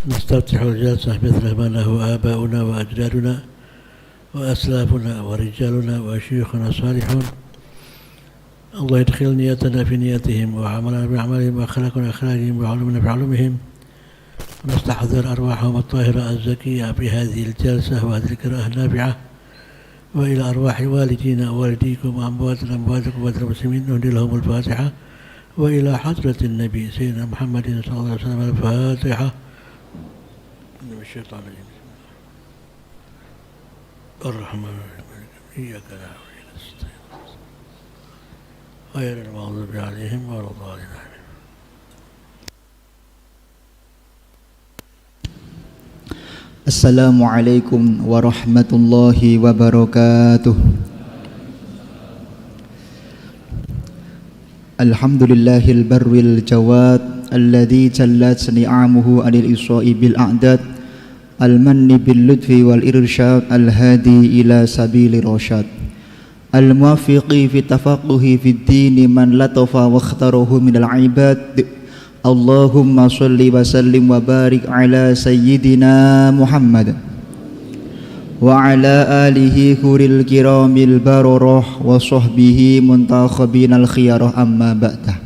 نستفتح الجلسة مثل ما له آباؤنا وأجدادنا وأسلافنا ورجالنا وشيوخنا الصالحون. الله يدخل نيتنا في نيتهم وعملنا بعملهم وأخلاقنا أخلاقهم وعلومنا بعلومهم، ونستحضر أرواحهم الطاهرة الزكية في هذه الجلسة وهذه القراءة النافعة، وإلى أرواح والدينا ووالديكم وأمواتنا أمواتكم والمسلمين نهدي لهم الفاتحة، وإلى حضرة النبي سيدنا محمد صلى الله عليه وسلم الفاتحة. من الشيطان الرجيم. الرحمن الرحيم إياك نعبد وإياك نستعين غير المغضوب عليهم ولا الضالين. Assalamualaikum warahmatullahi wabarakatuh. Alhamdulillahil barril jawad alladzi jallat ni'amuhu 'alal isra'i bil a'dad al-manni bil lutfi wal irsyad al-hadi ila sabili rasyad al-muwaffiqi fi tafaqquhi fid din man latafa wa ikhtarahu minal ibad. Allahumma salli wa sallim wa barik ala sayyidina Muhammad wa ala alihi huril kiramil bararah wa sahbihi muntakhabinal khiyarah, amma ba'dah.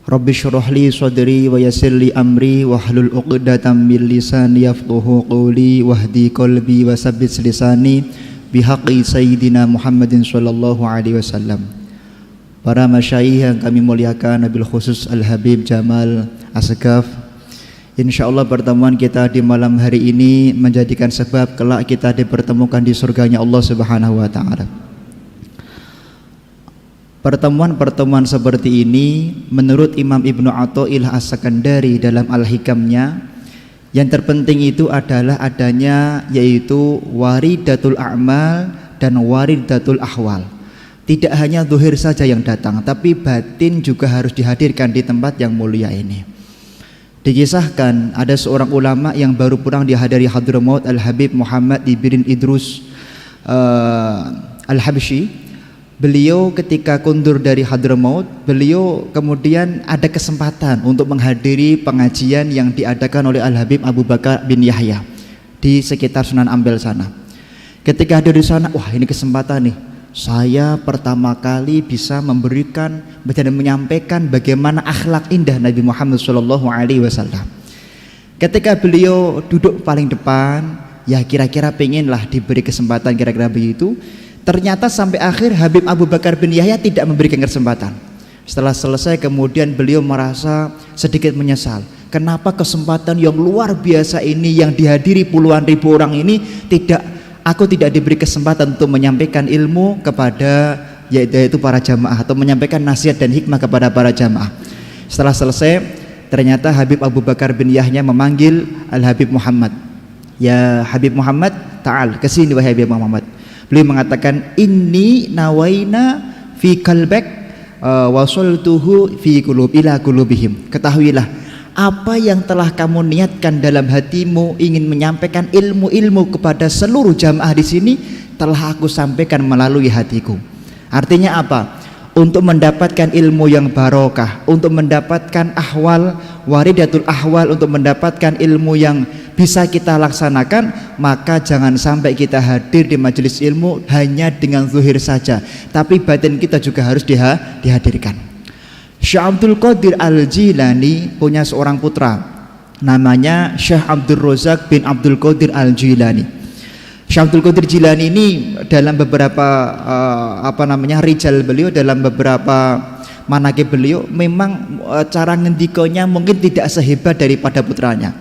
Rabbi syrah li sadri wa yassir li amri wahlul 'uqdatam min lisani yafqahu qawli wahdi qalbi wa sabbit lisani bihaqqi sayyidina Muhammadin sallallahu alaihi wasallam. Para masyayikh yang kami muliakan, Nabil khusus Al-Habib Jamal Asghaf, insyaallah pertemuan kita di malam hari ini menjadikan sebab kelak kita dipertemukan di surganya Allah Subhanahu wa taala. Pertemuan-pertemuan seperti ini menurut Imam Ibnu Athaillah As-Sakandari dalam Al-Hikamnya, yang terpenting itu adalah adanya yaitu waridatul a'mal dan waridatul ahwal. Tidak hanya zuhir saja yang datang, tapi batin juga harus dihadirkan di tempat yang mulia ini. Dikisahkan ada seorang ulama yang baru pulang dihadiri Hadramaut, Al-Habib Muhammad ibn Idrus Al-Habsyi. Beliau ketika kundur dari Hadramaut, beliau kemudian ada kesempatan untuk menghadiri pengajian yang diadakan oleh Al-Habib Abu Bakar bin Yahya di sekitar Sunan Ampel sana. Ketika hadir di sana, wah ini kesempatan nih, saya pertama kali bisa memberikan dan menyampaikan bagaimana akhlak indah Nabi Muhammad SAW. Ketika beliau duduk paling depan, ya kira-kira pengenlah diberi kesempatan kira-kira begitu. Ternyata sampai akhir Habib Abu Bakar bin Yahya tidak memberikan kesempatan. Setelah selesai kemudian beliau merasa sedikit menyesal. Kenapa kesempatan yang luar biasa ini yang dihadiri puluhan ribu orang ini aku tidak diberi kesempatan untuk menyampaikan ilmu kepada yaitu para jamaah atau menyampaikan nasihat dan hikmah kepada para jamaah. Setelah selesai, ternyata Habib Abu Bakar bin Yahya memanggil Al-Habib Muhammad. Ya Habib Muhammad, ta'al, kesini wahai Habib Muhammad. Beliau mengatakan, inni nawaina fi kalbek wasoltuhu fi kulub ila kulubihim. Ketahuilah, apa yang telah kamu niatkan dalam hatimu ingin menyampaikan ilmu-ilmu kepada seluruh jamaah di sini telah aku sampaikan melalui hatiku. Artinya apa? Untuk mendapatkan ilmu yang barokah, untuk mendapatkan ahwal, waridatul ahwal, untuk mendapatkan ilmu yang bisa kita laksanakan, maka jangan sampai kita hadir di majelis ilmu hanya dengan zuhir saja, tapi batin kita juga harus dihadirkan. Syekh Abdul Qadir Al-Jilani punya seorang putra namanya Syekh Abdul Razak bin Abdul Qadir Al-Jilani. Syekh Abdul Qadir Jilani ini dalam beberapa rijal beliau, dalam beberapa manaqib beliau, memang cara ngendikonya mungkin tidak sehebat daripada putranya,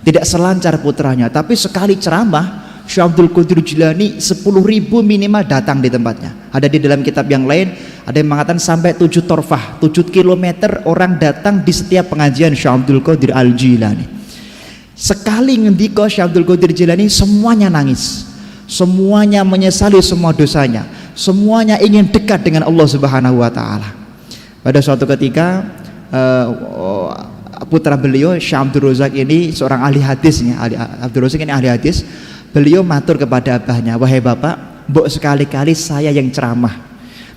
tidak selancar putranya, tapi sekali ceramah Syekh Abdul Qadir Jilani 10.000 minimal datang di tempatnya. Ada di dalam kitab yang lain, ada yang mengatakan sampai 7 torfah, 7 kilometer orang datang di setiap pengajian Syekh Abdul Qadir Al-Jilani. Sekali ngendiko Syekh Abdul Qadir Jilani, semuanya nangis, semuanya menyesali semua dosanya, semuanya ingin dekat dengan Allah Subhanahu wa taala. Pada suatu ketika putra beliau Syekh Abdul Razak ini seorang ahli hadisnya, Abdul Razak ini ahli hadis. Beliau matur kepada abahnya, wahai bapak, mbok sekali-kali saya yang ceramah.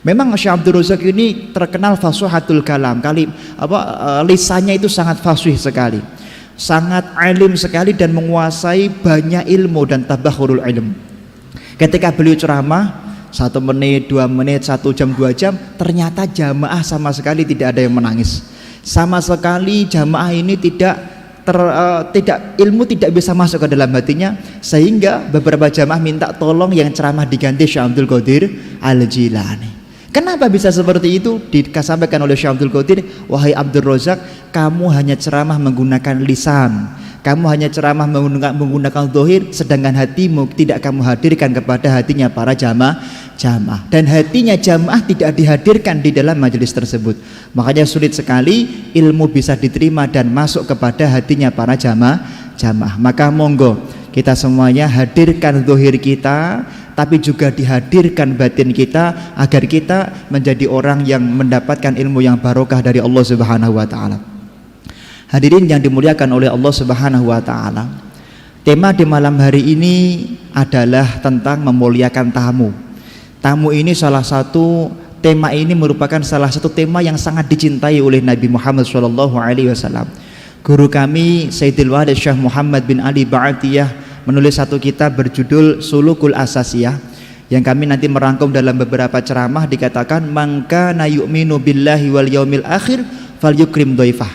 Memang Syekh Abdul Razak ini terkenal fasuhatul kalam, lisannya itu sangat fasih sekali. sangat alim sekali dan menguasai banyak ilmu dan tabakhurul ilm. Ketika beliau ceramah 1 menit, 2 menit, 1 jam, 2 jam, ternyata jamaah sama sekali tidak ada yang menangis. Sama sekali jamaah ini tidak ilmu tidak bisa masuk ke dalam hatinya, sehingga beberapa jamaah minta tolong yang ceramah diganti Syekh Abdul Qadir Al-Jilani. Kenapa bisa seperti itu? Disampaikan oleh Syekh Abdul Qadir, wahai Abdul Razak, kamu hanya ceramah menggunakan lisan, kamu hanya ceramah menggunakan zahir, sedangkan hatimu tidak kamu hadirkan kepada hatinya para jamaah, dan hatinya jamaah tidak dihadirkan di dalam majelis tersebut. Makanya sulit sekali ilmu bisa diterima dan masuk kepada hatinya para jamaah. Maka monggo kita semuanya hadirkan zahir kita, tapi juga dihadirkan batin kita, agar kita menjadi orang yang mendapatkan ilmu yang barokah dari Allah Subhanahu wa taala. Hadirin yang dimuliakan oleh Allah Subhanahu wa taala, tema di malam hari ini adalah tentang memuliakan tamu. Tamu ini tema ini merupakan salah satu tema yang sangat dicintai oleh Nabi Muhammad SAW. Guru kami Sayyidil Walid Syekh Muhammad bin Ali Ba'atiyah menulis satu kitab berjudul Sulukul Asasiyah, yang kami nanti merangkum dalam beberapa ceramah. Dikatakan, man kana yu'minu billahi wal yaumil akhir falyukrim dhaifah.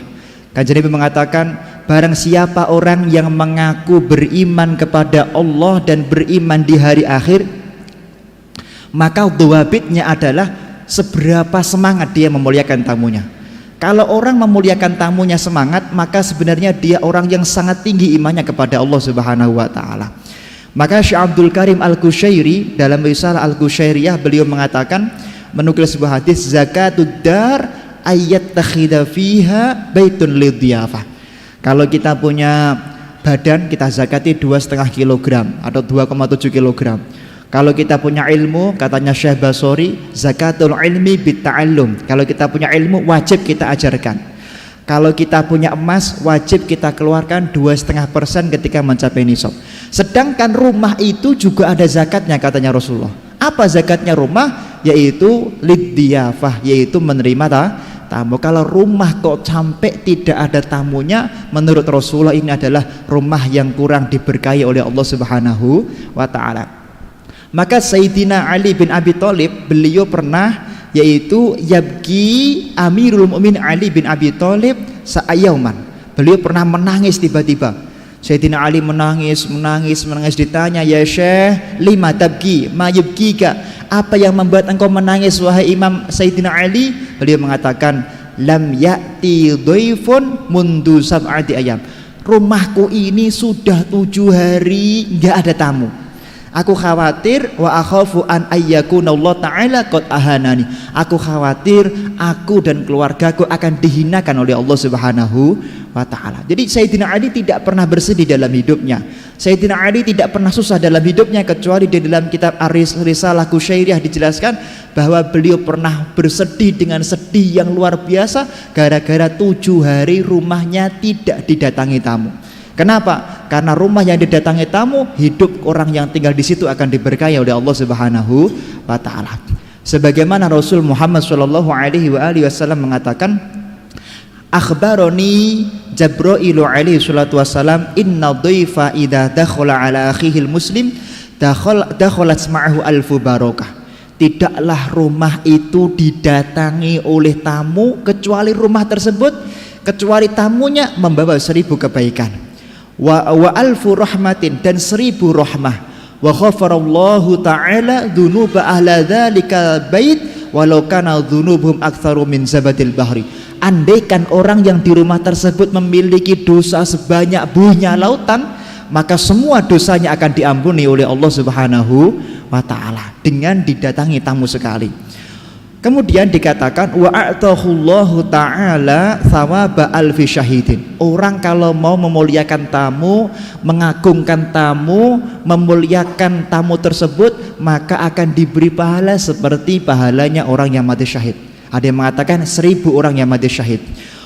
Kanjeng Nabi mengatakan, barang siapa orang yang mengaku beriman kepada Allah dan beriman di hari akhir, maka dhawabitnya adalah seberapa semangat dia memuliakan tamunya. Kalau orang memuliakan tamunya semangat, maka sebenarnya dia orang yang sangat tinggi imannya kepada Allah Subhanahu wa taala. Maka Syekh Abdul Karim Al-Qushairi dalam risalah Al-Qushairiyah, beliau mengatakan, menukil sebuah hadis, zakatud dar ayat takhidha fiha baitun lidhiyafah. Kalau kita punya badan, kita zakati 2,5 kg atau 2,7 kg. Kalau kita punya ilmu, katanya Syekh Basori, zakatul ilmi bitta'allum. Kalau kita punya ilmu, wajib kita ajarkan. Kalau kita punya emas, wajib kita keluarkan 2,5% ketika mencapai nisab. Sedangkan rumah itu juga ada zakatnya, katanya Rasulullah. Apa zakatnya rumah? Yaitu lidhiyafah, yaitu menerima tamu. Kalau rumah kok sampai tidak ada tamunya, menurut Rasulullah ini adalah rumah yang kurang diberkahi oleh Allah Subhanahu wa taala. Maka Sayyidina Ali bin Abi Thalib, beliau pernah, yaitu yabki Amirul Mukminin Ali bin Abi Thalib sa'ayauman. Beliau pernah menangis tiba-tiba. Sayyidina Ali menangis, ditanya, ya Syekh, lima tabki, ma yubkika, apa yang membuat engkau menangis wahai Imam Sayyidina Ali? Beliau mengatakan, lam ya'ti dhaifun mundu sab'ati ayam. Rumahku ini sudah 7 hari nggak ada tamu. Aku khawatir, wa akhafu an ayyakuna Allah Ta'ala qad ahanani. Aku khawatir aku dan keluargaku akan dihinakan oleh Allah Subhanahu wa Ta'ala. Jadi Sayyidina Ali tidak pernah bersedih dalam hidupnya. Sayyidina Ali tidak pernah susah dalam hidupnya, kecuali di dalam kitab Risalah Qushairiyah dijelaskan bahwa beliau pernah bersedih dengan sedih yang luar biasa gara-gara 7 hari rumahnya tidak didatangi tamu. Kenapa? Karena rumah yang didatangi tamu, hidup orang yang tinggal di situ akan diberkahi oleh Allah Subhanahu wa taala. Sebagaimana Rasul Muhammad sallallahu alaihi wasallam mengatakan, akhbaroni Jibril alaihi salatu wasallam, inna dhaifa idza dakhala ala akhihi muslim dakhalat ma'ahu alfu barakah. Tidaklah rumah itu didatangi oleh tamu kecuali rumah tersebut, kecuali tamunya membawa 1000 kebaikan. Wa alfu rahmatin, dan 1000 rahmah. Wa ghafarallahu ta'ala dhunuba ahla dzalika bait walau kana dhunubuhum aktsaru min zabadil bahri. Andaikan orang yang di rumah tersebut memiliki dosa sebanyak buihnya lautan, maka semua dosanya akan diampuni oleh Allah Subhanahu wa taala dengan didatangi tamu sekali. Kemudian dikatakan, wa a'tahullahu ta'ala thawaba alfi syahidin. Orang kalau mau memuliakan tamu, mengagungkan tamu, memuliakan tamu tersebut, maka akan diberi pahala seperti pahalanya orang yang mati syahid. Ada yang mengatakan 1000 orang yang mati syahid.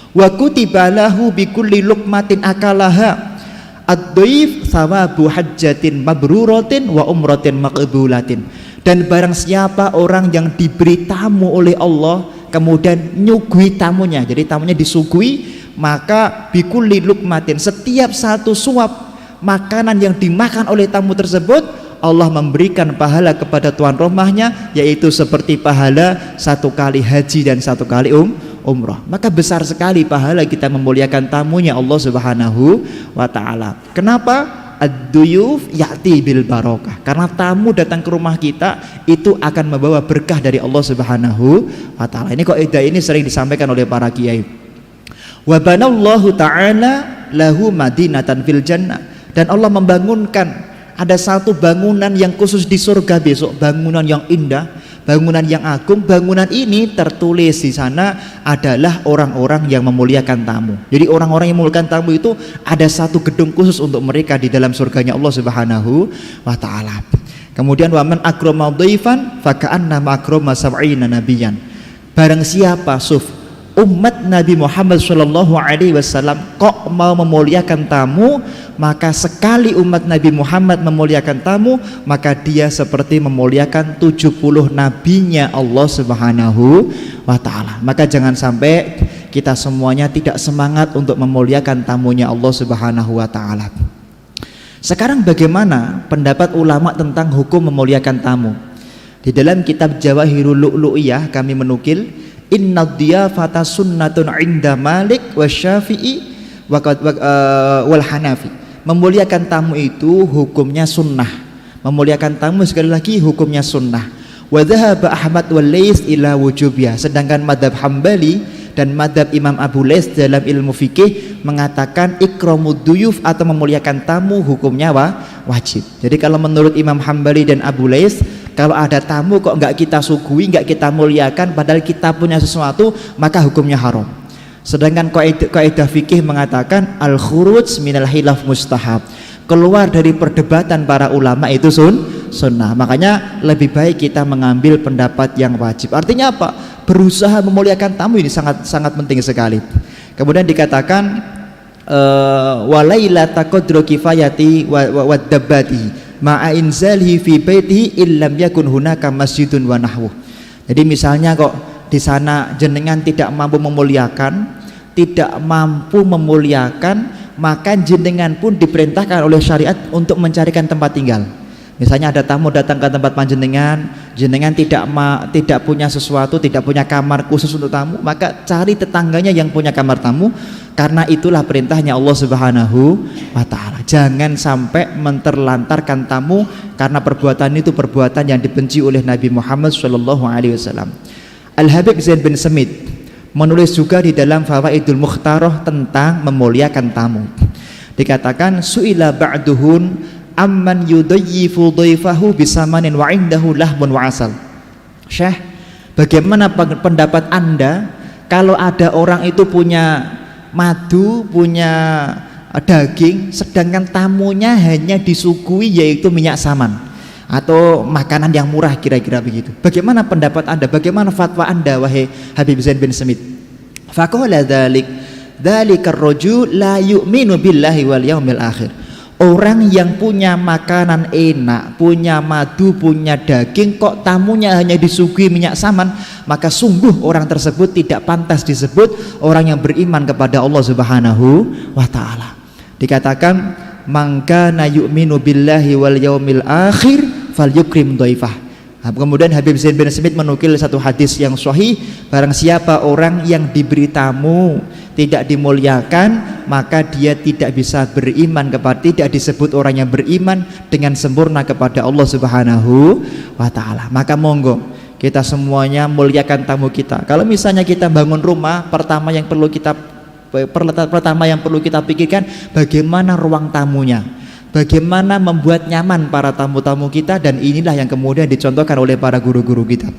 Wa kutiba lahu bi kulli luqmatin akalaha ad-dhaif thawabu hajjatin mabruratin wa umratin maqbulatin. Dan barang siapa orang yang diberi tamu oleh Allah, kemudian nyugui tamunya, jadi tamunya disuguhi, maka bikulli lukmatin, setiap satu suap makanan yang dimakan oleh tamu tersebut, Allah memberikan pahala kepada tuan rumahnya, yaitu seperti pahala 1 kali haji dan 1 kali umrah. Maka besar sekali pahala kita memuliakan tamunya Allah Subhanahu wa ta'ala. Kenapa? Ad-duyuf ya'ti bil barokah. Karena tamu datang ke rumah kita itu akan membawa berkah dari Allah Subhanahu wa ta'ala. Ini kaidah ini sering disampaikan oleh para kiai. Wa banallahu ta'ala lahu madinatan fil jannah. Dan Allah membangunkan ada satu bangunan yang khusus di surga besok, bangunan yang indah, bangunan yang agung. Bangunan ini tertulis di sana adalah orang-orang yang memuliakan tamu. Jadi orang-orang yang memuliakan tamu itu ada satu gedung khusus untuk mereka di dalam surganya Allah Subhanahu wa ta'ala. Kemudian waman akrama dhaifan faka'annama akrama sab'ina nabiyan. Barang siapa umat Nabi Muhammad sallallahu alaihi wasallam kok mau memuliakan tamu, maka sekali umat Nabi Muhammad memuliakan tamu, maka dia seperti memuliakan 70 nabinya Allah Subhanahu wa ta'ala. Maka jangan sampai kita semuanya tidak semangat untuk memuliakan tamunya Allah Subhanahu wa ta'ala. Sekarang bagaimana pendapat ulama tentang hukum memuliakan tamu? Di dalam kitab Jawahirul Lu'lu'iyah kami menukil, inna diyafata sunnatun inda Malik wa Syafi'i wal Hanafi. Memuliakan tamu itu hukumnya sunnah. Memuliakan tamu sekali lagi hukumnya sunnah. Wa dhahaba Ahmad wal Laits ila wujubiyah. Sedangkan madhab Hambali dan madhab Imam Abu Laits dalam ilmu fikih mengatakan ikramud duyuf atau memuliakan tamu hukumnya wajib. Jadi kalau menurut Imam Hambali dan Abu Laits, kalau ada tamu kok nggak kita sugui, nggak kita muliakan, padahal kita punya sesuatu, maka hukumnya haram. Sedangkan kaidah fikih mengatakan al khuruj minal khilaf mustahab, keluar dari perdebatan para ulama itu sunnah. Makanya lebih baik kita mengambil pendapat yang wajib. Artinya apa? Berusaha memuliakan tamu ini sangat penting sekali. Kemudian dikatakan walailata qadru kifayati wa dabbati ma'a inzalihi fi baitihi illam yakun hunaka masjidun wa nahwu. Jadi misalnya kok di sana jenengan tidak mampu memuliakan, maka jenengan pun diperintahkan oleh syariat untuk mencarikan tempat tinggal. Misalnya ada tamu datang ke tempat panjenengan, jenengan tidak punya sesuatu, tidak punya kamar khusus untuk tamu, maka cari tetangganya yang punya kamar tamu, karena itulah perintahnya Allah Subhanahu wa ta'ala. Jangan sampai menterlantarkan tamu, karena perbuatan itu perbuatan yang dibenci oleh Nabi Muhammad sallallahu alaihi wasallam. Al-Habib Zain bin Semit menulis juga di dalam Fawaidul Mukhtarah tentang memuliakan tamu. Dikatakan su'ila ba'duhun amman yudayyifu dhaifahu bisamanin wa indahu lahmun wa asal. Syekh, bagaimana pendapat Anda kalau ada orang itu punya madu, punya daging, sedangkan tamunya hanya disuguhi yaitu minyak saman atau makanan yang murah, kira-kira begitu. Bagaimana pendapat Anda? Bagaimana fatwa Anda wahai Habib Zain bin Semit? Faqala dzalika ar-rajul la yu'minu billahi wal yaumil akhir. Orang yang punya makanan enak, punya madu, punya daging, kok tamunya hanya disuguhi minyak saman, maka sungguh orang tersebut tidak pantas disebut orang yang beriman kepada Allah Subhanahu wa ta'ala. Dikatakan man kana yu'minu billahi wal yaumil akhir falyukrim dhaifah. Kemudian Habib Zain bin Semit menukil satu hadis yang sahih, barang siapa orang yang diberi tamu tidak dimuliakan, maka dia tidak bisa beriman tidak disebut orang yang beriman dengan sempurna kepada Allah Subhanahu wa ta'ala. Maka monggo kita semuanya muliakan tamu kita. Kalau misalnya kita bangun rumah, pertama yang perlu kita pikirkan bagaimana ruang tamunya, bagaimana membuat nyaman para tamu-tamu kita, dan inilah yang kemudian dicontohkan oleh para guru-guru kita.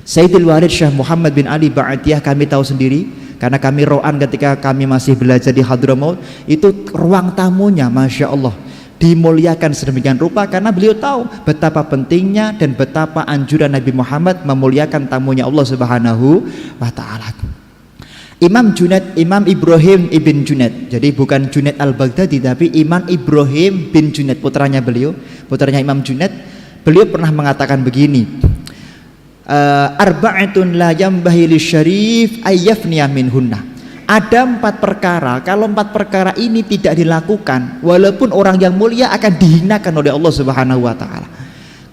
Sayyidul Walid Syekh Muhammad bin Ali Ba'atiyah kami tahu sendiri, karena kami ro'an ketika kami masih belajar di Hadramaut, itu ruang tamunya Masya Allah dimuliakan sedemikian rupa, karena beliau tahu betapa pentingnya dan betapa anjuran Nabi Muhammad memuliakan tamunya Allah Subhanahu wa ta'ala. Imam Ibrahim ibn Junaid, jadi bukan Junaid al-Baghdadi tapi Imam Ibrahim bin Junaid, putranya Imam Junaid, beliau pernah mengatakan begini, arba'atun la yambahi lisyarif ayyafniya minhunna. Ada 4 perkara, kalau 4 perkara ini tidak dilakukan, walaupun orang yang mulia akan dihinakan oleh Allah Subhanahu wa taala.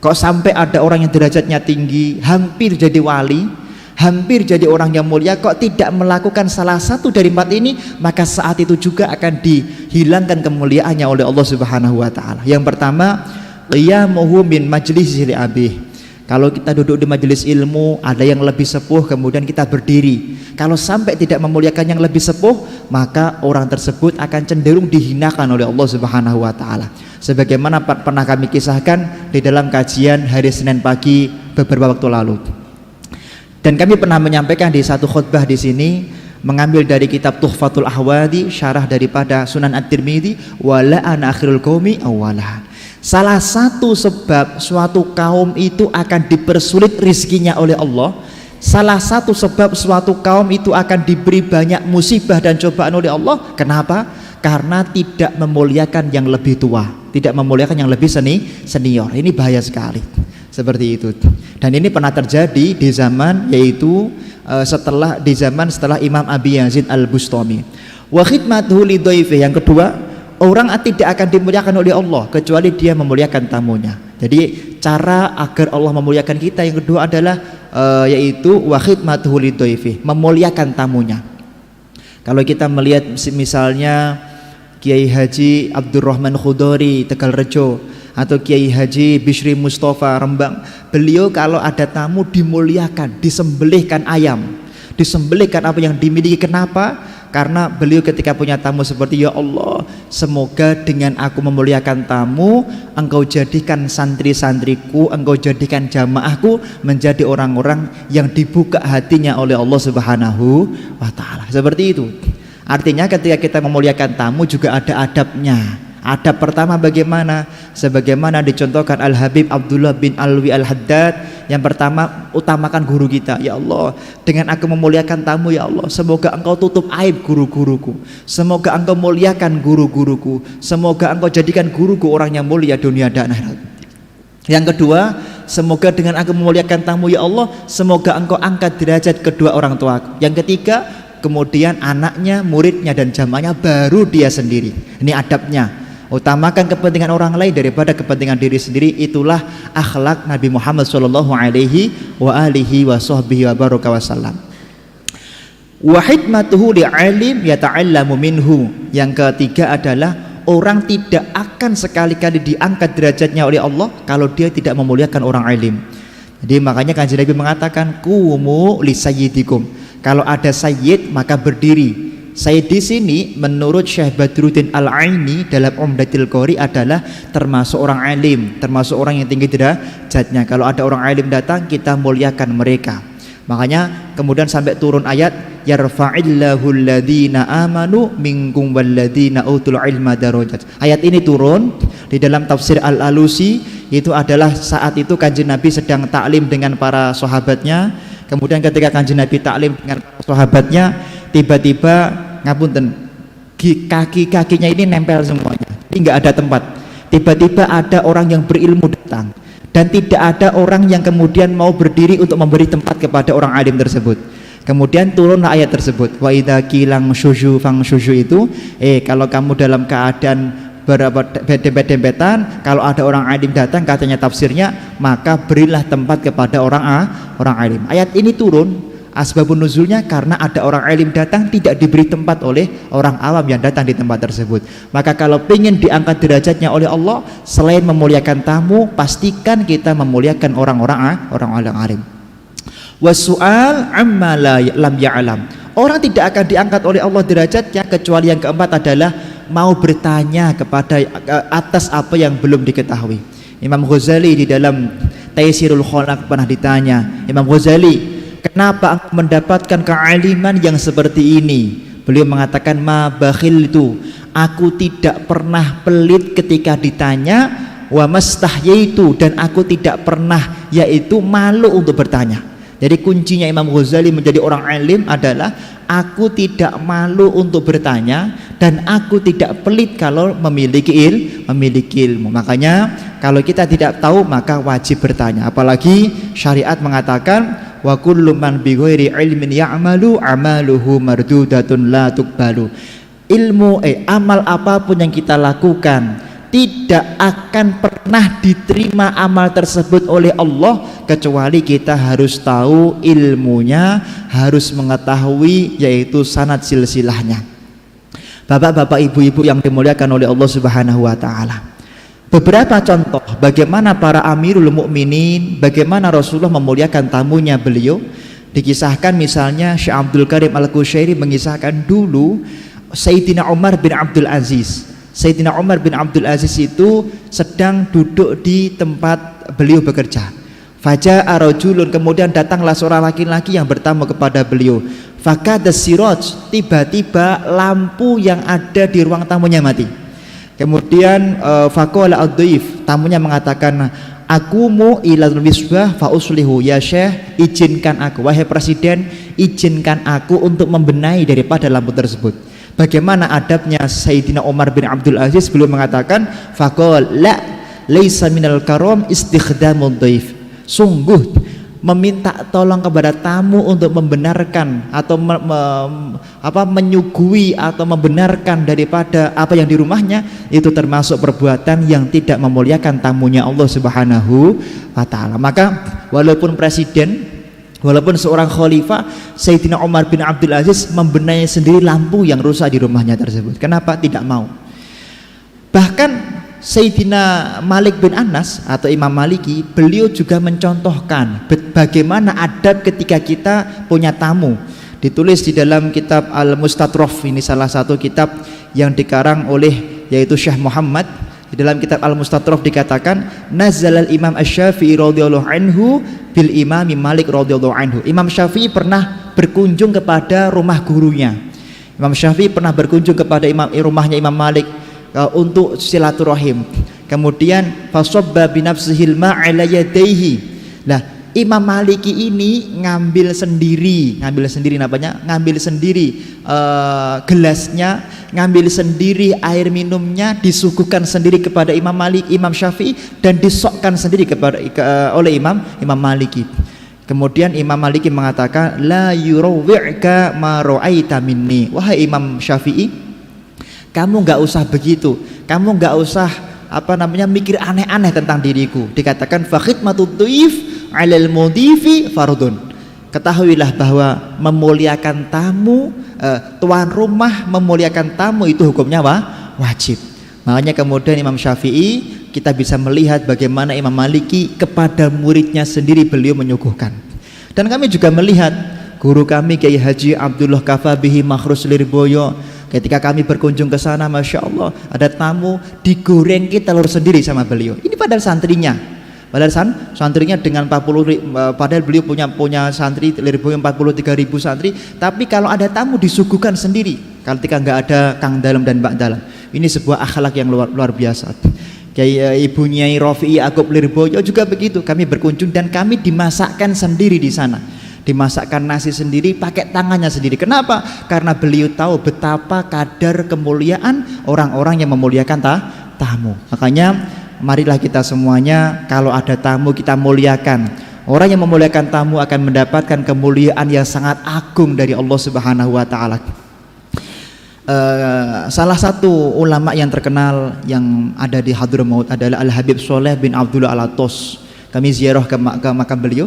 Kok sampai ada orang yang derajatnya tinggi, hampir jadi wali, hampir jadi orang yang mulia, kok tidak melakukan salah satu dari 4 ini, maka saat itu juga akan dihilangkan kemuliaannya oleh Allah Subhanahu wa taala. Yang pertama, qiyamuhu min majlisi abih. Kalau kita duduk di majelis ilmu, ada yang lebih sepuh, kemudian kita berdiri. Kalau sampai tidak memuliakan yang lebih sepuh, maka orang tersebut akan cenderung dihinakan oleh Allah Subhanahu wa taala. Sebagaimana pernah kami kisahkan di dalam kajian hari Senin pagi beberapa waktu lalu. Dan kami pernah menyampaikan di satu khutbah di sini, mengambil dari kitab Tuhfatul Ahwadi, syarah daripada Sunan At-Tirmidzi, wala ana akhirul qaumi awwalah. Salah satu sebab suatu kaum itu akan dipersulit rizkinya oleh Allah, salah satu sebab suatu kaum itu akan diberi banyak musibah dan cobaan oleh Allah. Kenapa? Karena tidak memuliakan yang lebih tua, tidak memuliakan yang lebih senior. Ini bahaya sekali seperti itu. Dan ini pernah terjadi di zaman, yaitu setelah Imam Abi Yazid Al-Bustami. Wa khidmatuhu lidhaifi. Yang kedua, orang tidak akan dimuliakan oleh Allah kecuali dia memuliakan tamunya. Jadi cara agar Allah memuliakan kita yang kedua adalah yaitu wa khidmatuhu lidhaifi, memuliakan tamunya. Kalau kita melihat misalnya Kiai Haji Abdurrahman Khudori Tegalrejo atau Kiai Haji Bishri Mustafa Rembang, beliau kalau ada tamu dimuliakan, disembelihkan ayam, disembelihkan apa yang dimiliki. Kenapa? Karena beliau ketika punya tamu seperti, ya Allah, semoga dengan aku memuliakan tamu, engkau jadikan santri-santriku, engkau jadikan jamaahku menjadi orang-orang yang dibuka hatinya oleh Allah Subhanahu wa taala. Seperti itu. Artinya ketika kita memuliakan tamu juga ada adabnya. Adab pertama bagaimana? Sebagaimana dicontohkan Al-Habib Abdullah bin Alwi Al-Haddad. Yang pertama, utamakan guru kita. Ya Allah, dengan aku memuliakan tamu, ya Allah, semoga engkau tutup aib guru-guruku, semoga engkau muliakan guru-guruku, semoga engkau jadikan guruku orang yang mulia dunia dan akhirat. Yang kedua, semoga dengan aku memuliakan tamu, ya Allah, semoga engkau angkat derajat kedua orang tuaku. Yang ketiga, kemudian anaknya, muridnya dan jamaahnya, baru dia sendiri. Ini adabnya. Utamakan kepentingan orang lain daripada kepentingan diri sendiri. Itulah akhlak Nabi Muhammad sallallahu alaihi wa alihi wa sahbihi wa baraka wasallam. Wa hikmatuhu li'alim yata'allamu minhu. Yang ketiga adalah orang tidak akan sekali-kali diangkat derajatnya oleh Allah kalau dia tidak memuliakan orang alim. Jadi makanya Kanjeng Nabi mengatakan qumu li sayyidikum. Kalau ada sayyid maka berdiri. Sayyid di sini menurut Syekh Badruddin Al-Aini dalam Umdatul Qari adalah termasuk orang alim, termasuk orang yang tinggi derajatnya. Kalau ada orang alim datang, kita muliakan mereka. Makanya kemudian sampai turun ayat yarfa'illahu alladhina amanu minkum walladhina utul ilma darajat. Ayat ini turun di dalam tafsir Al-Alusi. Itu adalah saat itu Kanjeng Nabi sedang taklim dengan para sahabatnya. Kemudian ketika Kanjeng Nabi taklim dengan para sahabatnya, tiba-tiba ngapunten, kaki-kakinya ini nempel semuanya, nggak ada tempat. Tiba-tiba ada orang yang berilmu datang, dan tidak ada orang yang kemudian mau berdiri untuk memberi tempat kepada orang alim tersebut. Kemudian turunlah ayat tersebut, wa idza qilang syuju fang syuju itu, kalau kamu dalam keadaan berdempet-dempetan, kalau ada orang alim datang, katanya tafsirnya, maka berilah tempat kepada orang alim. Ayat ini turun, asbabun nuzulnya karena ada orang alim datang, tidak diberi tempat oleh orang awam yang datang di tempat tersebut. Maka kalau ingin diangkat derajatnya oleh Allah, selain memuliakan tamu, pastikan kita memuliakan orang-orang alim. Wasu'al amma lam ya'lam. Orang tidak akan diangkat oleh Allah derajatnya kecuali yang keempat adalah mau bertanya kepada atas apa yang belum diketahui. Imam Ghazali di dalam Taisirul Khalaq pernah ditanya, Imam Ghazali, kenapa aku mendapatkan kealiman yang seperti ini? Beliau mengatakan, ma bakhiltu, aku tidak pernah pelit ketika ditanya, wa mastahyaitu, dan aku tidak pernah yaitu malu untuk bertanya. Jadi kuncinya Imam Ghazali menjadi orang alim adalah aku tidak malu untuk bertanya dan aku tidak pelit kalau memiliki ilmu. Makanya kalau kita tidak tahu maka wajib bertanya. Apalagi syariat mengatakan wa kullu man bi ghairi ilmin ya'malu amaluhu mardudatun la tuqbalu. Amal apapun yang kita lakukan tidak akan pernah diterima amal tersebut oleh Allah kecuali kita harus tahu ilmunya, harus mengetahui yaitu sanad silsilahnya. Bapak-bapak, ibu-ibu yang dimuliakan oleh Allah Subhanahu wa taala. Beberapa contoh bagaimana para Amirul Mukminin, bagaimana Rasulullah memuliakan tamunya beliau. Dikisahkan misalnya Syekh Abdul Karim Al-Qushairi mengisahkan dulu Sayyidina Umar bin Abdul Aziz. Sayyidina Umar bin Abdul Aziz itu sedang duduk di tempat beliau bekerja. Faja'a rajulun, kemudian datanglah seorang laki-laki yang bertamu kepada beliau. Fakada siraj, tiba-tiba lampu yang ada di ruang tamunya mati. Kemudian faqala ad-dhaif, tamunya mengatakan, "Akumu ilal misbah fa uslihu." Ya Syekh, izinkan aku, wahai presiden, izinkan aku untuk membenahi daripada lampu tersebut. Bagaimana adabnya Sayyidina Umar bin Abdul Aziz? Beliau mengatakan, faqal la laisa minal karam istikhdamud dhaif. Sungguh meminta tolong kepada tamu untuk membenarkan atau menyuguhi atau membenarkan daripada apa yang di rumahnya, itu termasuk perbuatan yang tidak memuliakan tamunya Allah Subhanahu wa taala. Maka walaupun presiden, walaupun seorang khalifah, Sayyidina Umar bin Abdul Aziz membenahi sendiri lampu yang rusak di rumahnya tersebut. Kenapa? Tidak mau. Bahkan Sayyidina Malik bin Anas atau Imam Maliki, beliau juga mencontohkan bagaimana adab ketika kita punya tamu. Ditulis di dalam kitab Al-Mustatrof, ini salah satu kitab yang dikarang oleh yaitu Syekh Muhammad. Di dalam kitab Al-Mustatrof dikatakan, nazalal Imam Asy-Syafi'i radhiyallahu anhu bil Imam Malik radhiyallahu anhu. Imam Syafi'i pernah berkunjung kepada rumah gurunya. Imam Syafi'i pernah berkunjung kepada rumahnya Imam Malik untuk silaturahim. Kemudian fasabba bi nafsihil ma'ala yadayhi. Nah, Imam Maliki ini ngambil sendiri gelasnya, ngambil sendiri air minumnya, disuguhkan sendiri kepada Imam Syafi'i dan disokkan sendiri oleh Imam Maliki. Kemudian Imam Maliki mengatakan, la yurawwi'ka ma ra'aita minni. Wahai Imam Syafi'i, kamu nggak usah begitu, kamu nggak usah mikir aneh-aneh tentang diriku. Dikatakan fa khidmatud dhaif 'alal mudhifi fardun. Ketahuilah bahwa memuliakan tamu, tuan rumah memuliakan tamu itu hukumnya wajib. Makanya kemudian Imam Syafi'i, kita bisa melihat bagaimana Imam Maliki kepada muridnya sendiri beliau menyuguhkan. Dan kami juga melihat guru kami Kiai Haji Abdullah Kafabihi Makhrus Lirboyo, ketika kami berkunjung ke sana, masya Allah, ada tamu digoreng telur sendiri sama beliau. Ini padahal santrinya, santrinya dengan 40, padahal beliau punya santri Lirboyo 43.000 santri. Tapi kalau ada tamu disuguhkan sendiri, ketika nggak ada Kang Dalem dan Mbak Dalem. Ini sebuah akhlak yang luar biasa. Kayak Ibu Nyai Rofi'i Akub Lirboyo juga begitu. Kami berkunjung dan kami dimasakkan sendiri di sana. Dimasakkan nasi sendiri pakai tangannya sendiri. Kenapa? Karena beliau tahu betapa kadar kemuliaan orang-orang yang memuliakan tamu. Makanya marilah kita semuanya, kalau ada tamu kita muliakan. Orang yang memuliakan tamu akan mendapatkan kemuliaan yang sangat agung dari Allah Subhanahu wa taala. Salah satu ulama yang terkenal yang ada di Hadramaut adalah Al-Habib Sholeh bin Abdullah Al-Atos. Kami ziarah ke makam beliau.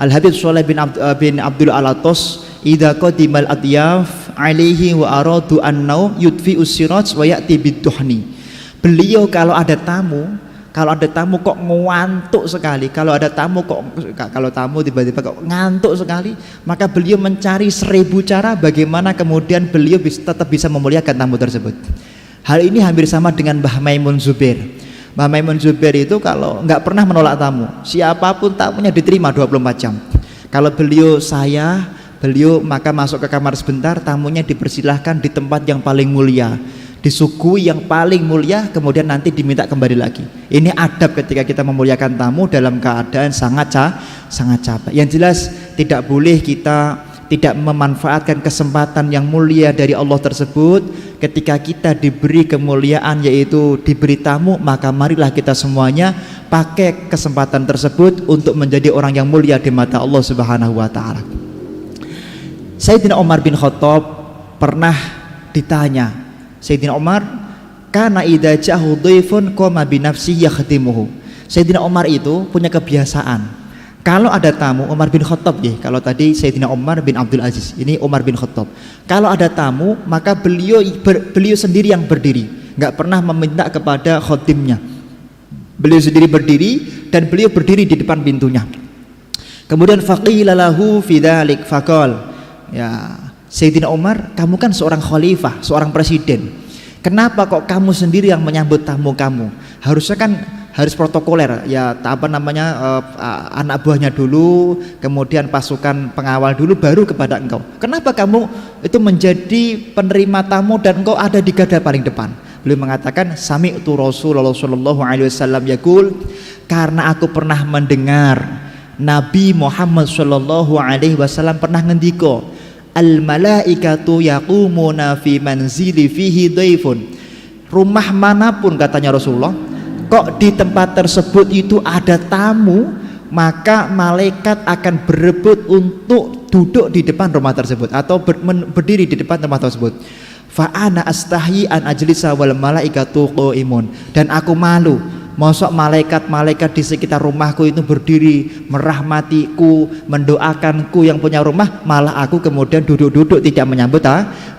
Al-Habib Sholeh bin Abdul Al-Atos, idza qadimal adyaf alaihi wa aradu annau yudfi usiraj wa ya'ti biduhni. Beliau kalau ada tamu kok ngantuk sekali, kalau tamu tiba-tiba kok ngantuk sekali, maka beliau mencari 1000 cara bagaimana kemudian beliau tetap bisa memuliakan tamu tersebut. Hal ini hampir sama dengan Mbah Maimun Zubair. Mbah Maimun Zubair itu kalau nggak pernah menolak tamu, siapapun tamunya diterima 24 jam. Kalau beliau maka masuk ke kamar sebentar, tamunya dipersilahkan di tempat yang paling mulia, disuguhi yang paling mulia, kemudian nanti diminta kembali lagi. Ini adab ketika kita memuliakan tamu dalam keadaan sangat capek. Yang jelas tidak boleh kita tidak memanfaatkan kesempatan yang mulia dari Allah tersebut. Ketika kita diberi kemuliaan, yaitu diberi tamu, maka marilah kita semuanya pakai kesempatan tersebut untuk menjadi orang yang mulia di mata Allah Subhanahu wa taala. Sayyidina Umar bin Khattab pernah ditanya, Sayyidina Umar, kana idza ja'ahu dhaifun qama bi nafsihi yakhdimuhu. Sayyidina Umar itu punya kebiasaan, kalau ada tamu, Umar bin Khattab ya, kalau tadi Sayyidina Umar bin Abdul Aziz, ini Umar bin Khattab. Kalau ada tamu, maka beliau sendiri yang berdiri, nggak pernah meminta kepada khotimnya. Beliau sendiri berdiri dan beliau berdiri di depan pintunya. Kemudian faqila lahu fi dzalik faqal, ya Sayyidina Umar, kamu kan seorang khalifah, seorang presiden. Kenapa kok kamu sendiri yang menyambut tamu kamu? Harusnya kan harus protokoler ya, anak buahnya dulu, kemudian pasukan pengawal dulu, baru kepada engkau. Kenapa kamu itu menjadi penerima tamu dan engkau ada di garda paling depan? Beliau mengatakan, sami'tu Rasulullah sallallahu alaihi wasallam yaqul, karena aku pernah mendengar Nabi Muhammad sallallahu alaihi wasallam pernah ngendiko, al malaikatu yaqumuna fi manzili fihi dhaifun. Rumah manapun, katanya Rasulullah, kok di tempat tersebut itu ada tamu, maka malaikat akan berebut untuk duduk di depan rumah tersebut atau berdiri di depan rumah tersebut. Fa ana astahyi an ajlisa wal malaikatu qaimun. Dan aku malu, mosok malaikat-malaikat di sekitar rumahku itu berdiri merahmatiku, mendoakanku yang punya rumah, malah aku kemudian duduk-duduk tidak menyambut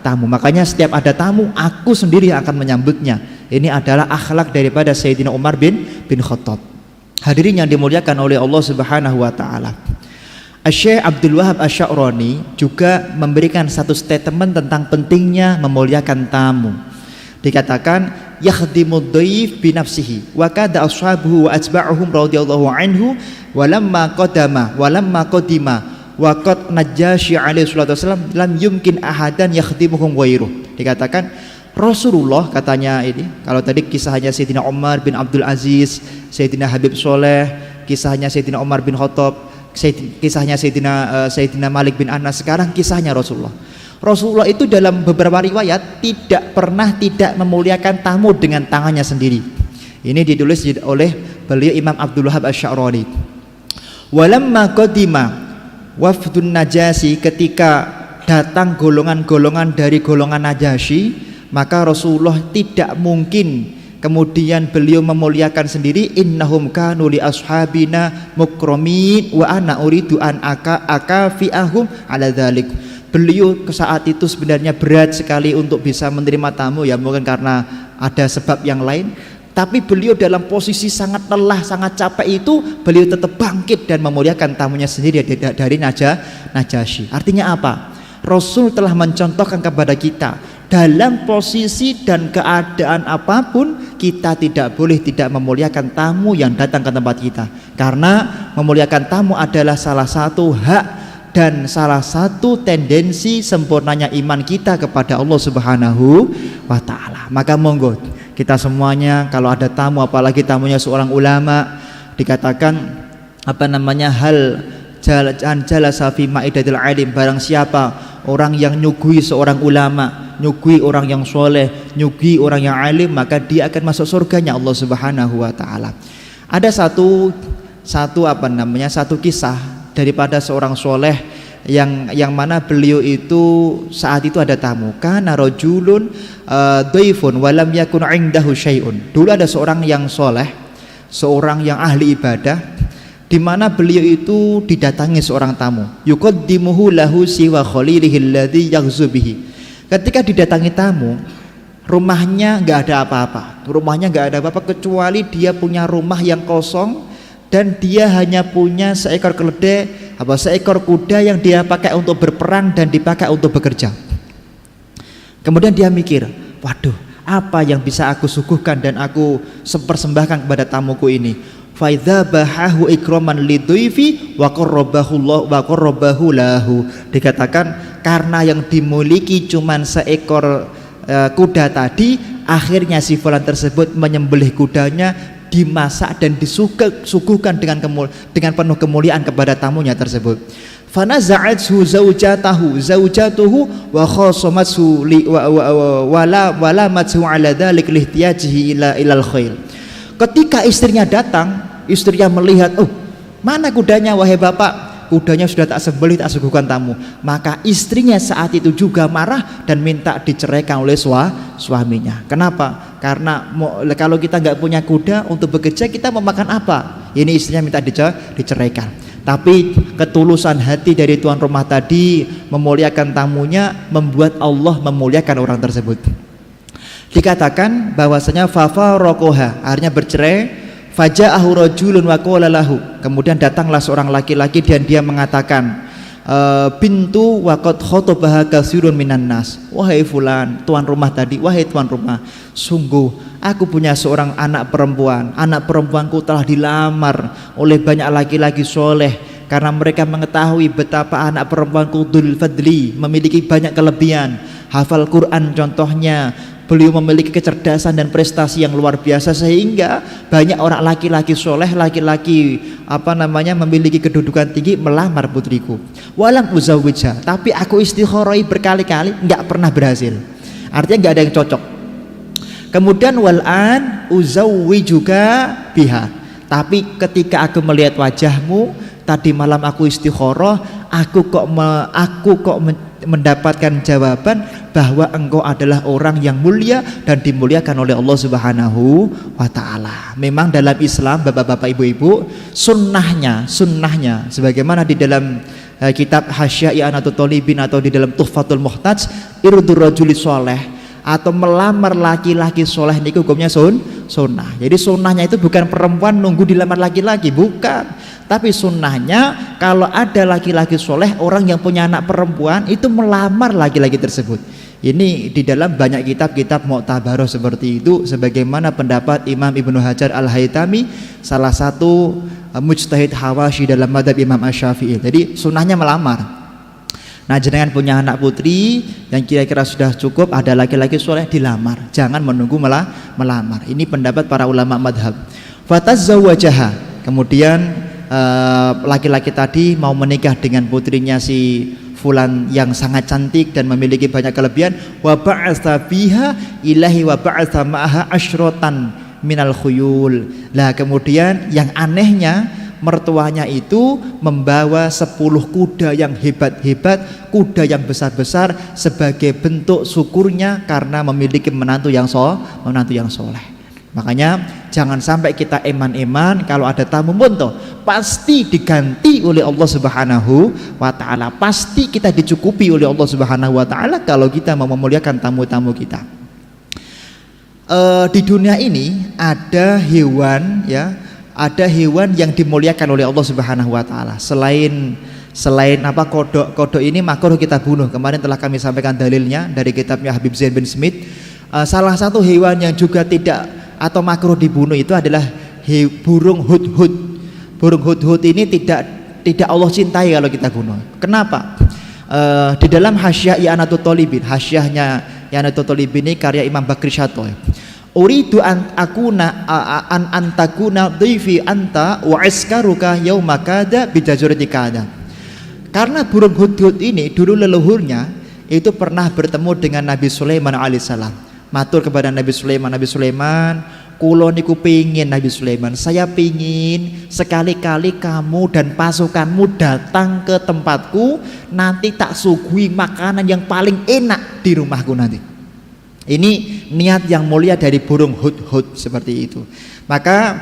tamu. Makanya setiap ada tamu, aku sendiri yang akan menyambutnya. Ini adalah akhlak daripada Sayyidina Umar bin Khattab. Hadirin yang dimuliakan oleh Allah Subhanahu wa taala. Syekh Abdul Wahab Asy-Sya'rani juga memberikan satu statement tentang pentingnya memuliakan tamu. Dikatakan yakhdimud dhaif bi nafsihi wa kada ashabuhu wa atba'uhum radhiyallahu anhu walamma qadima wa qad Najasyi alaihi salatu wasallam lam yumkin ahadan yakhdimuhum ghairuh. Dikatakan Rasulullah, katanya ini, kalau tadi kisahnya Sayyidina Umar bin Abdul Aziz, Sayyidina Habib Soleh, kisahnya Sayyidina Umar bin Khattab, kisahnya Sayyidina Malik bin Anas, sekarang kisahnya Rasulullah. Rasulullah itu dalam beberapa riwayat tidak pernah tidak memuliakan tamu dengan tangannya sendiri. Ini ditulis oleh beliau Imam Abdul Wahab Asy-Sya'rani. Walamma qadima wafdun Najasyi, ketika datang golongan-golongan dari golongan Najasyi, maka Rasulullah tidak mungkin kemudian beliau memuliakan sendiri. Innahum kanu li ashabina mukramin wa ana uridu an akafiahum ala dzalik. Beliau ke saat itu sebenarnya berat sekali untuk bisa menerima tamu, ya mungkin karena ada sebab yang lain, tapi beliau dalam posisi sangat lelah, sangat capek itu, beliau tetap bangkit dan memuliakan tamunya sendiri dari Najasyi. Artinya apa? Rasul telah mencontohkan kepada kita, dalam posisi dan keadaan apapun kita tidak boleh tidak memuliakan tamu yang datang ke tempat kita, karena memuliakan tamu adalah salah satu hak dan salah satu tendensi sempurnanya iman kita kepada Allah Subhanahu wa taala. Maka monggo kita semuanya kalau ada tamu, apalagi tamunya seorang ulama, dikatakan hal jalasa fi maidatil alim, barang siapa orang yang nyugui seorang ulama, nyugui orang yang soleh, nyugui orang yang alim, maka dia akan masuk surganya Allah Subhanahu wa taala. Ada satu kisah daripada seorang soleh yang mana beliau itu saat itu ada tamu. Kana rajulun dhaifun wa lam yakun indahu syai'un. Dulu ada seorang yang soleh, seorang yang ahli ibadah, di mana beliau itu didatangi seorang tamu. Yuqaddimuhu lahu siwa khalilihi alladhi yaghzu bihi. Ketika didatangi tamu, rumahnya nggak ada apa-apa, kecuali dia punya rumah yang kosong dan dia hanya punya seekor keledai, seekor kuda yang dia pakai untuk berperang dan dipakai untuk bekerja. Kemudian dia mikir, waduh, apa yang bisa aku suguhkan dan aku persembahkan kepada tamuku ini? Faidza bahahu ikraman lidhuifi wa qarrabahu lahu. Dikatakan karena yang dimiliki cuman seekor kuda tadi, akhirnya si fulan tersebut menyembelih kudanya, dimasak dan disuguhkan dengan penuh kemuliaan kepada tamunya tersebut. fanaza'athu zaujatuhu wa khasamathu wala mathu ala dzalik lihtiyajihi ilal khail. Ketika istrinya datang, istrinya melihat, oh mana kudanya wahai bapak, kudanya sudah tak sembelih, tak suguhkan tamu. Maka istrinya saat itu juga marah dan minta diceraikan oleh suaminya. Kenapa? Karena kalau kita nggak punya kuda untuk bekerja, kita mau makan apa? Ini istrinya minta diceraikan. Tapi ketulusan hati dari tuan rumah tadi memuliakan tamunya membuat Allah memuliakan orang tersebut. Dikatakan bahwasanya fafaraqaha, artinya bercerai. Faja'ahu rajulun wa qala lahu, kemudian datanglah seorang laki-laki dan dia mengatakan, bintu wa qad khatabaha katsirun minan nas. Wahai fulan, tuan rumah tadi, wahai tuan rumah, sungguh aku punya seorang anak perempuan. Anak perempuanku telah dilamar oleh banyak laki-laki soleh, karena mereka mengetahui betapa anak perempuanku dzul fadli, memiliki banyak kelebihan, hafal Quran contohnya. Beliau memiliki kecerdasan dan prestasi yang luar biasa, sehingga banyak orang laki-laki soleh, laki-laki memiliki kedudukan tinggi melamar putriku. Walam uzawwijha, tapi aku istikharoi berkali-kali nggak pernah berhasil. Artinya nggak ada yang cocok. Kemudian wal'an uzawwijuka biha, tapi ketika aku melihat wajahmu tadi malam aku istikharah, aku kok mendapatkan jawaban bahwa engkau adalah orang yang mulia dan dimuliakan oleh Allah Subhanahu wa ta'ala. Memang dalam Islam, bapak-bapak, ibu-ibu, sunnahnya sebagaimana di dalam kitab Hasyiah I'anatul Thalibin atau di dalam Tuhfatul Muhtaj, irdur rajuli sholeh, atau melamar laki-laki soleh niku hukumnya sunnah. Jadi sunnahnya itu bukan perempuan nunggu dilamar laki-laki, bukan. Tapi sunnahnya kalau ada laki-laki soleh, orang yang punya anak perempuan itu melamar laki-laki tersebut. Ini di dalam banyak kitab-kitab mu'tabarah seperti itu, sebagaimana pendapat Imam Ibnu Hajar Al-Haytami, salah satu mujtahid Hawashi dalam madhab Imam Asy-Syafi'i. Jadi sunnahnya melamar. Nah, jenengan punya anak putri yang kira-kira sudah cukup, ada laki-laki soleh, dilamar, jangan menunggu melamar. Ini pendapat para ulama madhab. Fatazawwajaha, kemudian laki-laki tadi mau menikah dengan putrinya si fulan yang sangat cantik dan memiliki banyak kelebihan. Wa ba'atsa biha ilahi wa ba'atsa ma'aha asyratan minal khuyul. Lah kemudian yang anehnya, mertuanya itu membawa 10 kuda yang hebat-hebat, kuda yang besar-besar sebagai bentuk syukurnya karena memiliki menantu yang soleh. Makanya jangan sampai kita eman-eman kalau ada tamu pun pasti diganti oleh Allah Subhanahu wa ta'ala, pasti kita dicukupi oleh Allah Subhanahu wa ta'ala kalau kita mau memuliakan tamu-tamu kita. Di dunia ini ada hewan yang dimuliakan oleh Allah Subhanahu wa ta'ala. Selain kodok ini makruh kita bunuh. Kemarin telah kami sampaikan dalilnya dari kitabnya Habib Zain bin Smith. Salah satu hewan yang juga tidak atau makruh dibunuh itu adalah burung hudhud. Burung hudhud ini tidak Allah cintai kalau kita bunuh. Kenapa? Di dalam Hasyiah I'anatul Thalibin, hasyiahnya I'anatul Thalibin ini karya Imam Bakri Syatoy. Uridu an antakuna dhifi anta wa iskaruka yauma kada bijazurati kada. Karena burung hudhud ini dulu leluhurnya itu pernah bertemu dengan Nabi Sulaiman alaihissalam. Matur kepada Nabi Sulaiman, kulo niku pingin Nabi Sulaiman, saya pingin sekali-kali kamu dan pasukanmu datang ke tempatku, nanti tak suguhi makanan yang paling enak di rumahku nanti. Ini niat yang mulia dari burung hudhud seperti itu. Maka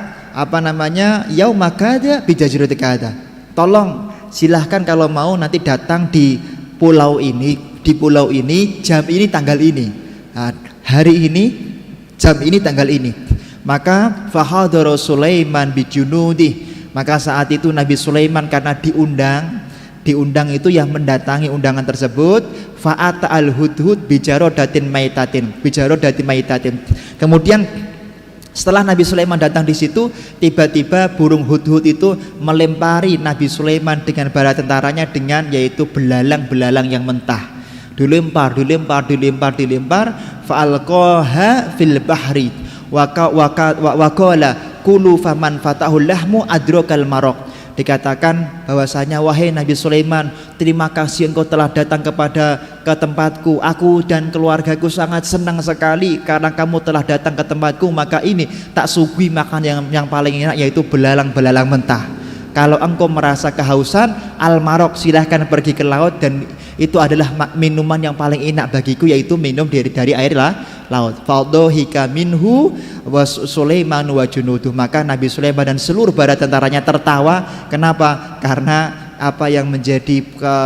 yauma kada bijazirati kada. Tolong silahkan kalau mau nanti datang di pulau ini, jam ini, tanggal ini. Nah, hari ini, jam ini, tanggal ini. Maka fahadara Sulaiman bijunudi. Maka saat itu Nabi Sulaiman karena diundang itu yang mendatangi undangan tersebut, fa'ata al-hudhud bijarodatin maitatin. Kemudian setelah Nabi Sulaiman datang di situ, tiba-tiba burung hudhud itu melempari Nabi Sulaiman dengan bala tentaranya dengan yaitu belalang-belalang yang mentah. Dilempar, fa'alqaha fil bahri wa qala kulu faman fatahul lahmu adrakal maraq. Dikatakan bahwasanya wahai Nabi Sulaiman, terima kasih engkau telah datang ke tempatku. Aku dan keluargaku sangat senang sekali karena kamu telah datang ke tempatku. Maka ini tak suguhi makan yang paling enak, yaitu belalang-belalang mentah. Kalau engkau merasa kehausan, al-marok, silahkan pergi ke laut, dan itu adalah minuman yang paling enak bagiku, yaitu minum dari air laut. Fadhahika minhu wa Sulaiman wa junuduh. Maka Nabi Sulaiman dan seluruh bala tentaranya tertawa. Kenapa? Karena apa yang menjadi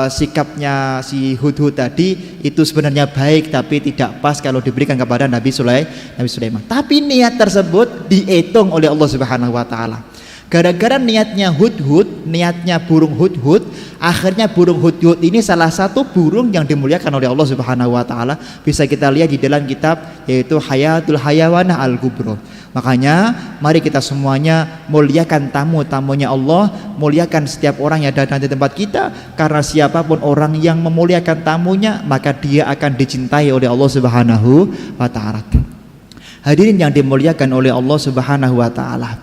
sikapnya si Hudhud tadi itu sebenarnya baik, tapi tidak pas kalau diberikan kepada Nabi Sulaiman. Tapi niat tersebut dihitung oleh Allah Subhanahu wa taala. Gara-gara niatnya Hudhud, niatnya burung Hudhud, akhirnya burung Hudhud ini salah satu burung yang dimuliakan oleh Allah Subhanahu wa taala. Bisa kita lihat di dalam kitab yaitu Hayatul Hayawanah Al-Kubra. Makanya mari kita semuanya muliakan tamu-tamunya Allah, muliakan setiap orang yang datang di tempat kita, karena siapapun orang yang memuliakan tamunya, maka dia akan dicintai oleh Allah Subhanahu wa taala. Hadirin yang dimuliakan oleh Allah Subhanahu wa taala,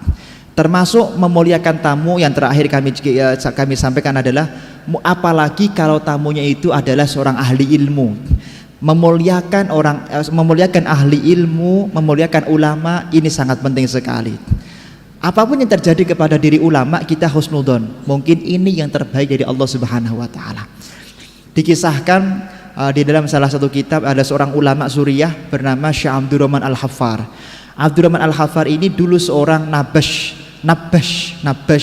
termasuk memuliakan tamu yang terakhir kami sampaikan adalah apalagi kalau tamunya itu adalah seorang ahli ilmu. Memuliakan ahli ilmu, memuliakan ulama, ini sangat penting sekali. Apapun yang terjadi kepada diri ulama, kita husnudzon, mungkin ini yang terbaik dari Allah Subhanahu wa taala. Dikisahkan di dalam salah satu kitab ada seorang ulama Suriah bernama Syekh Abdurrahman Al-Haffar. Abdurrahman Al-Haffar ini dulu seorang Nabash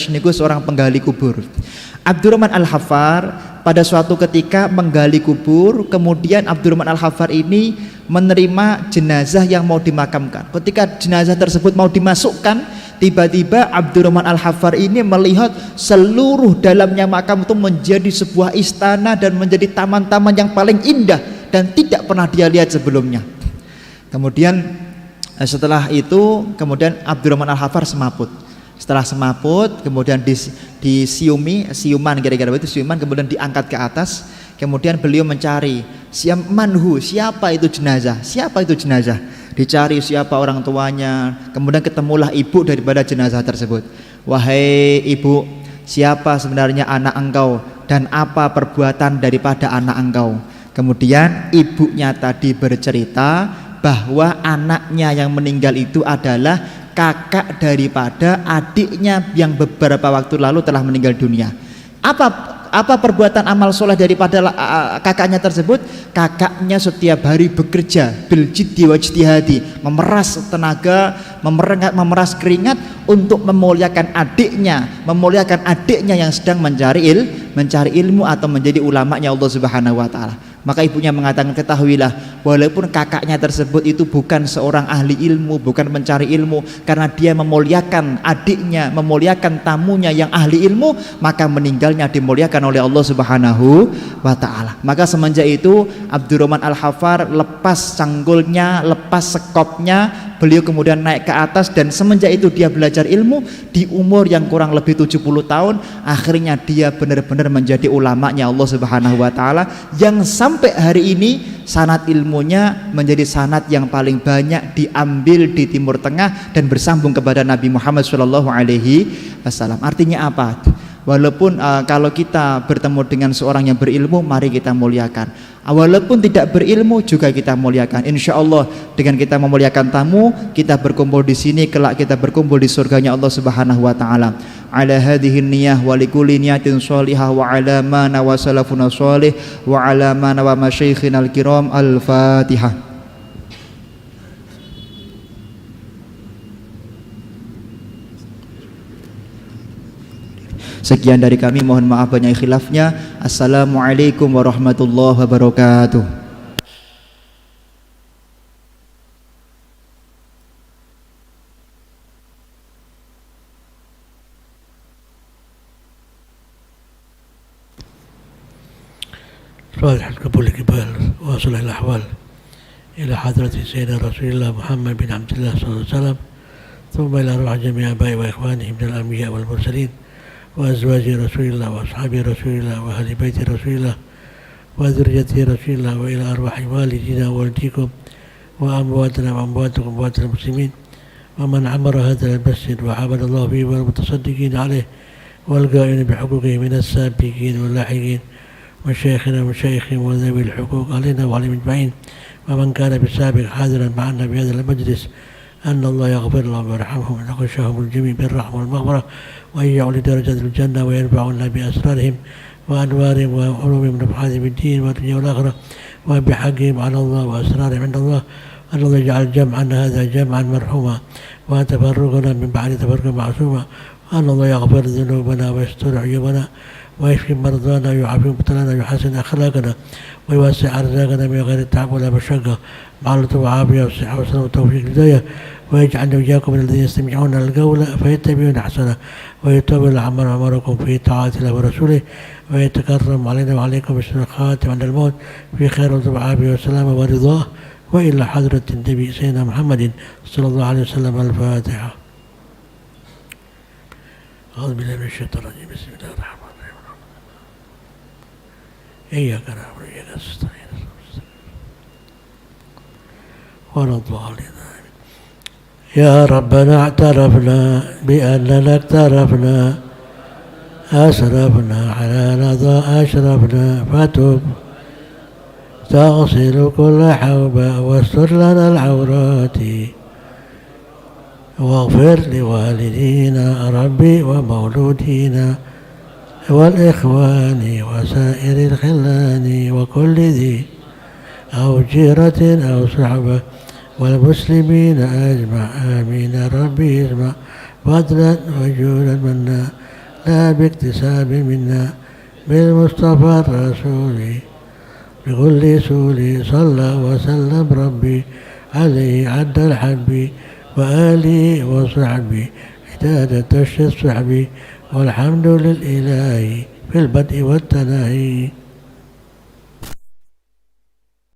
niku seorang penggali kubur. Abdurrahman Al-Haffar pada suatu ketika menggali kubur, kemudian Abdurrahman Al-Haffar ini menerima jenazah yang mau dimakamkan. Ketika jenazah tersebut mau dimasukkan, tiba-tiba Abdurrahman Al-Haffar ini melihat seluruh dalamnya makam itu menjadi sebuah istana dan menjadi taman-taman yang paling indah dan tidak pernah dia lihat sebelumnya. Kemudian setelah itu, kemudian Abdurrahman Al-Haffar semaput. Setelah semaput, kemudian siuman kira-kira itu siuman, kemudian diangkat ke atas. Kemudian beliau mencari siapa itu jenazah, dicari siapa orang tuanya. Kemudian ketemulah ibu daripada jenazah tersebut. Wahai ibu, siapa sebenarnya anak engkau dan apa perbuatan daripada anak engkau? Kemudian ibunya tadi bercerita bahwa anaknya yang meninggal itu adalah kakak daripada adiknya yang beberapa waktu lalu telah meninggal dunia. Apa perbuatan amal soleh daripada kakaknya tersebut? Kakaknya setiap hari bekerja bil jiddi wa ijtihadi, memeras tenaga, memeras keringat untuk memuliakan adiknya yang sedang mencari ilmu atau menjadi ulamanya Allah Subhanahu wa taala. Maka ibunya mengatakan, ketahuilah, walaupun kakaknya tersebut itu bukan seorang ahli ilmu, bukan mencari ilmu, karena dia memuliakan adiknya, memuliakan tamunya yang ahli ilmu, maka meninggalnya dimuliakan oleh Allah Subhanahu wa taala. Maka semenjak itu Abdurrahman Al-Haffar lepas sanggulnya, lepas sekopnya, beliau kemudian naik ke atas, dan semenjak itu dia belajar ilmu. Di umur yang kurang lebih 70 tahun, akhirnya dia benar-benar menjadi ulamanya Allah Subhanahu wa taala, yang sampai hari ini sanad ilmunya menjadi sanad yang paling banyak diambil di Timur Tengah dan bersambung kepada Nabi Muhammad SAW. Artinya apa? Walaupun kalau kita bertemu dengan seorang yang berilmu, mari kita muliakan. Walaupun tidak berilmu juga kita muliakan. Insya Allah dengan kita memuliakan tamu, kita berkumpul di sini, kelak kita berkumpul di surganya Allah Subhanahu wa taala. Ala hadhihi niyah wa likulli niyatin shalihah wa ala ma nawa salafuna shalih wa ala ma nawa masyaikhina al-kiram. Al-Fatihah. Sekian dari kami, mohon maaf banyak khilafnya. Assalamualaikum warahmatullahi wabarakatuh. صالح القبول الجبال واصلح الأحوال إلى حضرة سيدنا رسول الله محمد بن عبد الله صلى الله عليه وسلم، ثم إلى أرواح جميع آبائي وإخوانه من الأنبياء والمرسلين وأزواج رسول الله وأصحاب رسول الله وأهل بيت رسول الله وذرية رسول الله، وإلى أرواح والدينا ووالديكم وأمواتنا وأمواتكم وأموات المسلمين ومن عمر هذا المسجد وعبد الله فيه والمتصدقين عليه والقائمين بحقوقه من السابقين واللاحقين مشايخنا ومشايخهم وذوي الحقوق علينا وعليهم أجمعين، ومن كان بالسابق حاضرا معنا في هذا المجلس، أن الله يغفر لهم ويرحمهم ويغشهم الجميع بالرحمة والمغفرة، وأن يعلي درجات الجنة وينفعنا بأسرارهم وأنوارهم وعلومهم ونفحاتهم في الدين والدنيا والآخرة، وبحقهم على الله وأسرارهم عند الله، أن الله يجعل جمعنا هذا جمعا مرحوما، وتفرقنا من بعد تفرقا معصوما، أن الله يغفر ذنوبنا ويستر عيوبنا ويشفي مرضانا ويعافي مبتلانا ويحسن أخلاقنا ويوسع أرزاقنا من غير تعب ولا مشقة، مع اللطف والعافية والصحة والسلامة والتوفيق والهداية، ويجعلنا وإياكم من الذين يستمعون القول فيتبعون أحسنه، ويتوب العمل عمركم في طاعة الله ورسوله، ويتكرم علينا وعليكم بسم الخاتم عند الموت في خير والعافية والسلامة ورضاه، وإلى حضرة النبي سيدنا محمد صلى الله عليه وسلم. الفاتحة. أعوذ بالله من الشيطان الرجيم. بسم الله الرحمن الرحيم. إياك نعبد وإياك نستعين ولا الضالين. يا ربنا اعترفنا بأننا اقترفنا أسرفنا على لظى أشرفنا، فتب تغسل كل حوبة واستر لنا العورات، واغفر لوالدينا ربي ومولودينا والإخوان وسائر الخلان وكل ذي أو جيرة أو صحبة والمسلمين أجمع. آمين. ربي اسمع فضلا وجودا منا، لا باكتساب منا، بالمصطفى الرسول بكل سول صلى وسلم ربي عليه عد الحب وآله وصحبه عداد تشي الصحب، والحمد للإله في البدء والتناهي.